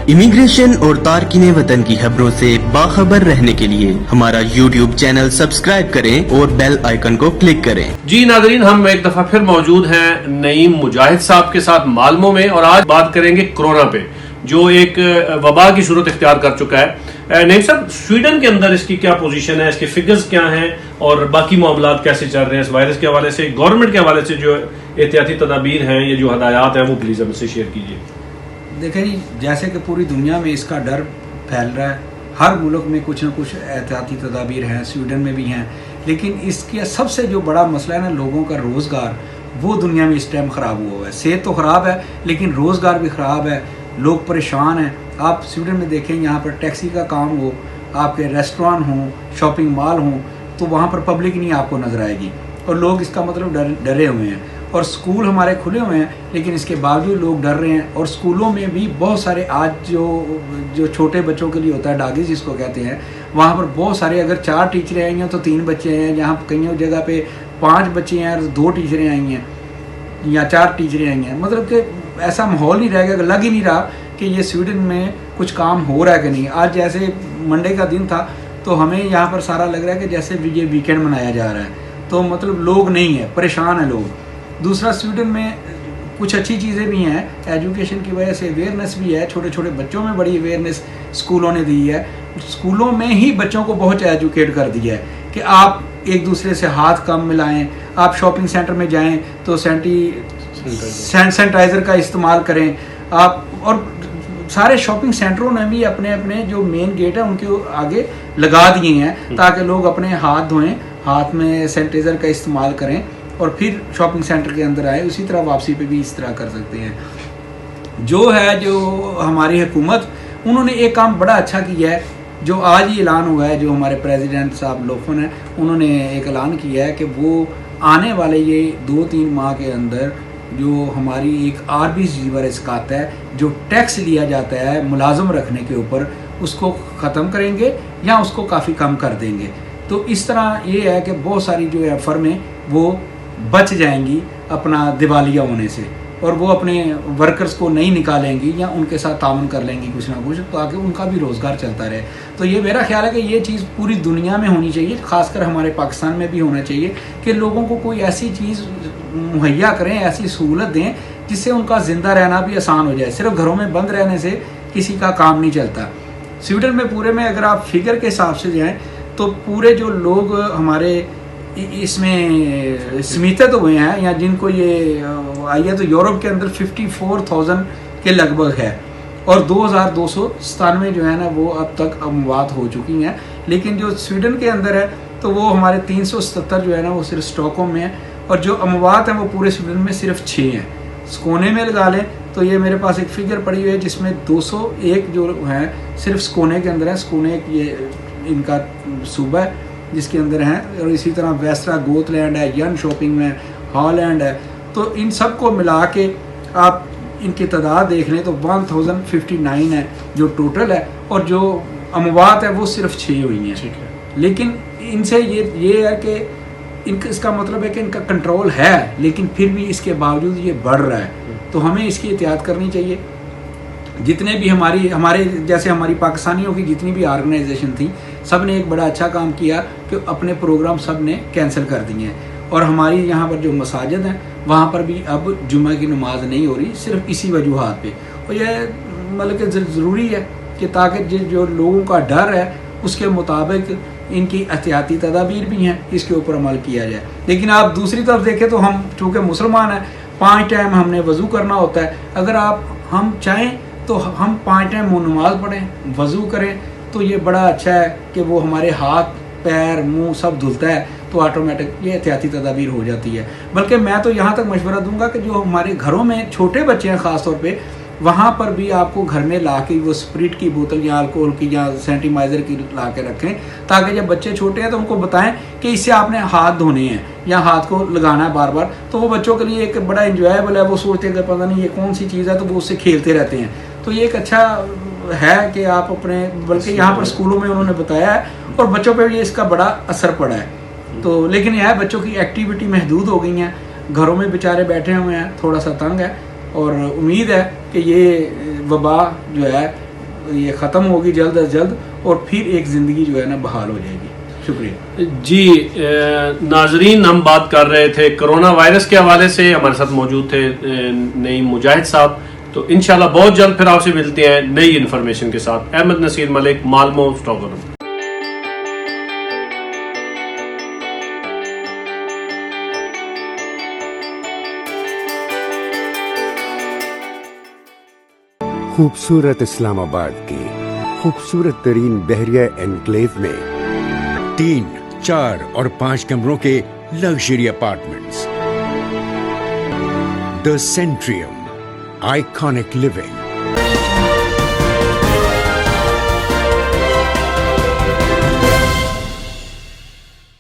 Immigration और तारकीन वतन की खबरों से बाखबर रहने के लिए हमारा YouTube चैनल सब्सक्राइब करें और बेल आइकन को क्लिक करें। जी नादरीन, हम एक दफा फिर मौजूद हैं नईम मुजाहिद साहब के साथ मालमो में, और आज बात करेंगे कोरोना पे जो एक वबा की सूरत इख्तियार कर चुका है। नईम साहब, स्वीडन के अंदर इसकी क्या पोजीशन है, इसके फिगर्स क्या हैं और बाकी मामलात कैसे चल रहे हैं इस वायरस के हवाले से, गवर्नमेंट के हवाले से जो एहतियाती तदाबीर हैं, ये जो हदायत हैं, वो प्लीज़ हमसे शेयर कीजिए। देखें जी, जैसे कि पूरी दुनिया में इसका डर फैल रहा है, हर मुल्क में कुछ ना कुछ एहतियाती तदाबीर हैं, स्वीडन में भी हैं, लेकिन इसके सबसे जो बड़ा मसला है ना, लोगों का रोज़गार, वो दुनिया में इस टाइम ख़राब हुआ है। सेहत तो ख़राब है लेकिन रोज़गार भी ख़राब है, लोग परेशान हैं। आप स्वीडन में देखें, यहाँ पर टैक्सी का काम हो, आपके रेस्टोरेंट हों, शॉपिंग मॉल हों, तो वहाँ पर पब्लिक नहीं आपको नज़र आएगी और लोग इसका मतलब डरे हुए हैं। और स्कूल हमारे खुले हुए हैं लेकिन इसके बावजूद लोग डर रहे हैं। और स्कूलों में भी बहुत सारे आज जो छोटे बच्चों के लिए होता है, डागिस जिसको कहते हैं, वहाँ पर बहुत सारे, अगर 4 टीचरें आई हैं तो 3 बच्चे हैं, जहाँ कई जगह पे 5 बच्चे हैं और 2 टीचरें आई हैं या 4 टीचरें आई हैं। मतलब कि ऐसा माहौल नहीं रहेगा, लग ही नहीं रहा कि ये स्वीडन में कुछ काम हो रहा है कि नहीं। आज जैसे मंडे का दिन था तो हमें यहाँ पर सारा लग रहा है कि जैसे ये वीकेंड मनाया जा रहा है, तो मतलब लोग नहीं है, परेशान है लोग। दूसरा, स्वीडन में कुछ अच्छी चीज़ें भी हैं, एजुकेशन की वजह से अवेयरनेस भी है, छोटे छोटे बच्चों में बड़ी अवेयरनेस स्कूलों ने दी है। स्कूलों में ही बच्चों को बहुत एजुकेट कर दिया है कि आप एक दूसरे से हाथ कम मिलाएं, आप शॉपिंग सेंटर में जाएं तो सैनिटाइज़र का इस्तेमाल करें आप। और सारे शॉपिंग सेंटरों ने भी अपने अपने जो मेन गेट है उनके आगे लगा दिए हैं ताकि लोग अपने हाथ धोएं, हाथ में सैनिटाइज़र का इस्तेमाल करें और फिर शॉपिंग सेंटर के अंदर आए। उसी तरह वापसी पे भी इस तरह कर सकते हैं। जो है, जो हमारी हुकूमत, उन्होंने एक काम बड़ा अच्छा किया है, जो आज ही ऐलान हुआ है, जो हमारे प्रेसिडेंट साहब लोफन हैं, उन्होंने एक ऐलान किया है कि वो आने वाले ये 2-3 माह के अंदर जो हमारी एक RBG रिस्कात है, जो टैक्स लिया जाता है मुलाजम रखने के ऊपर, उसको ख़त्म करेंगे या उसको काफ़ी कम कर देंगे। तो इस तरह ये है कि बहुत सारी जो है फर्में वो बच जाएंगी अपना दिवालिया होने से, और वो अपने वर्कर्स को नहीं निकालेंगी या उनके साथ ताउन कर लेंगी कुछ ना कुछ, ताकि उनका भी रोज़गार चलता रहे। तो ये मेरा ख्याल है कि ये चीज़ पूरी दुनिया में होनी चाहिए, खासकर हमारे पाकिस्तान में भी होना चाहिए कि लोगों को कोई ऐसी चीज़ मुहैया करें, ऐसी सहूलत दें जिससे उनका ज़िंदा रहना भी आसान हो जाए। सिर्फ घरों में बंद रहने से किसी का काम नहीं चलता। स्वीडन में पूरे में अगर आप फिगर के हिसाब से जाएँ तो पूरे जो लोग हमारे इसमें स्मित हुए हैं या जिनको ये आई है, तो यूरोप के अंदर 54,000 के लगभग है और 2,297 जो है ना वो अब तक अमवात हो चुकी हैं। लेकिन जो स्वीडन के अंदर है तो वो हमारे 377 जो है ना वो सिर्फ स्टॉकहोम में है, और जो अमवात हैं वो पूरे स्वीडन में सिर्फ 6 हैं। स्कोने में लगा लें तो ये मेरे पास एक फिगर पड़ी हुई है जिसमें 201 जो हैं सिर्फ स्कोने के अंदर है। स्कोने ये इनका सूबा है जिसके अंदर हैं, और इसी तरह वेस्ट्रा गोथलैंड है, यन शॉपिंग में हॉलैंड है। तो इन सब को मिला के आप इनकी तादाद देख लें तो 1059 है जो टोटल है, और जो अमवात है वो सिर्फ 6 हुई हैं। ठीक है, लेकिन इनसे ये है कि इसका मतलब है कि इनका कंट्रोल है, लेकिन फिर भी इसके बावजूद ये बढ़ रहा है। तो हमें इसकी एहतियात करनी चाहिए। जितने भी हमारे जैसे हमारी पाकिस्तानियों की जितनी भी ऑर्गेनाइजेशन थी, सब ने एक बड़ा अच्छा काम किया कि अपने प्रोग्राम सब ने कैंसिल कर दिए हैं। और हमारी यहाँ पर जो मसाजिद हैं वहाँ पर भी अब जुम्मे की नमाज नहीं हो रही, सिर्फ इसी वजूहात पे। और यह मतलब कि ज़रूरी है कि ताकि जो लोगों का डर है उसके मुताबिक इनकी एहतियाती तदाबीर भी हैं, इसके ऊपर अमल किया जाए। लेकिन आप दूसरी तरफ देखें तो हम चूँकि मुसलमान हैं, 5 टाइम हमने वज़ू करना होता है। अगर हम चाहें तो हम 5 टाइम नमाज पढ़ें, वज़ू करें, तो ये बड़ा अच्छा है कि वो हमारे हाथ पैर मुंह सब धुलता है, तो ऑटोमेटिक ये एहतियाती तदाबीर हो जाती है। बल्कि मैं तो यहाँ तक मशवरा दूंगा कि जो हमारे घरों में छोटे बच्चे हैं ख़ास तौर पे, वहाँ पर भी आपको घर में ला के वो स्प्रिट की बोतल या अल्कोहल की या सैनिटाइज़र की ला के रखें, ताकि जब बच्चे छोटे हैं तो उनको बताएं कि इससे आपने हाथ धोने हैं या हाथ को लगाना है बार बार। तो वो बच्चों के लिए एक बड़ा इंजॉयबल है, वो सोचते हैं कि पता नहीं ये कौन सी चीज़ है, तो वो उससे खेलते रहते हैं। तो ये एक अच्छा है कि आप अपने, बल्कि यहाँ पर स्कूलों में उन्होंने बताया है और बच्चों पर भी इसका बड़ा असर पड़ा है। तो लेकिन यह बच्चों की एक्टिविटी महदूद हो गई हैं, घरों में बेचारे बैठे हुए हैं, थोड़ा सा तंग है, और उम्मीद है कि ये वबा जो है یہ ختم ہوگی جلد از جلد اور پھر ایک زندگی جو ہے نا بحال ہو جائے گی. شکریہ جی. ناظرین ہم بات کر رہے تھے کرونا وائرس کے حوالے سے, ہمارے ساتھ موجود تھے نعیم مجاہد صاحب. تو انشاءاللہ بہت جلد پھر آپ سے ملتے ہیں نئی انفارمیشن کے ساتھ. احمد نصیر ملک, مالمو, اسٹاکہولم. خوبصورت اسلام آباد کی خوبصورت ترین بحریہ انکلیو میں 3, 4 اور 5 کمروں کے لگژری اپارٹمنٹس. دی سینٹریم, آئیکانک لیونگ.